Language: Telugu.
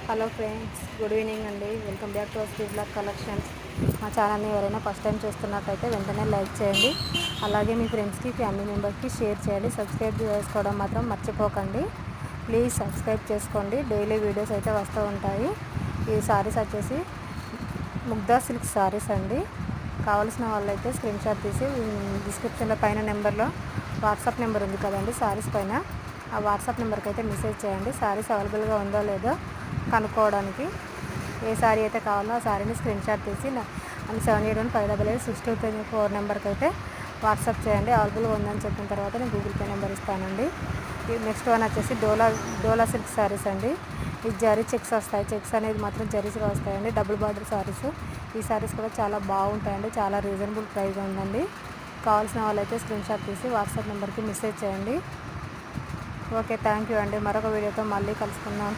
హలో ఫ్రెండ్స్, గుడ్ ఈవినింగ్ అండి. Welcome back to Shri black collections. మా ఛానల్ని ఎవరైనా ఫస్ట్ టైం చూస్తున్నట్టయితే వెంటనే లైక్ చేయండి. అలాగే మీ ఫ్రెండ్స్కి, ఫ్యామిలీ మెంబర్స్కి షేర్ చేయండి. సబ్స్క్రైబ్ చేసుకోవడం మాత్రం మర్చిపోకండి. ప్లీజ్ సబ్స్క్రైబ్ చేసుకోండి. డైలీ వీడియోస్ అయితే వస్తూ ఉంటాయి. ఈ సారీస్ వచ్చేసి ముగ్ధా సిల్క్ సారీస్ అండి. కావాల్సిన వాళ్ళైతే స్క్రీన్ షాట్ తీసి డిస్క్రిప్షన్లో పైన నెంబర్లో వాట్సాప్ నెంబర్ ఉంది కదండి, సారీస్ పైన ఆ వాట్సాప్ నెంబర్కి అయితే మెసేజ్ చేయండి. సారీస్ అవైలబుల్గా ఉందో లేదో కనుక్కోవడానికి. ఏ సారీ అయితే కావాలో ఆ సారీని స్క్రీన్ షాట్ తీసి 7815886234 నెంబర్కి అయితే వాట్సాప్ చేయండి. అవైలబుల్గా ఉందని చెప్పిన తర్వాత నేను గూగుల్ పే నెంబర్ ఇస్తానండి. నెక్స్ట్ వన్ వచ్చేసి డోలా సిల్క్ సారీస్ అండి. ఈ జరీ చెక్స్ వస్తాయి. చెక్స్ అనేది మాత్రం జరీస్గా వస్తాయండి. Double border saris. ఈ సారీస్ కూడా చాలా బాగుంటాయండి. చాలా రీజనబుల్ ప్రైస్ ఉందండి. కావాల్సిన వాళ్ళైతే స్క్రీన్ షాట్ తీసి వాట్సాప్ నెంబర్కి మెసేజ్ చేయండి. ఓకే, థ్యాంక్ యూ అండి. మరొక వీడియోతో మళ్ళీ కలుసుకుందాం.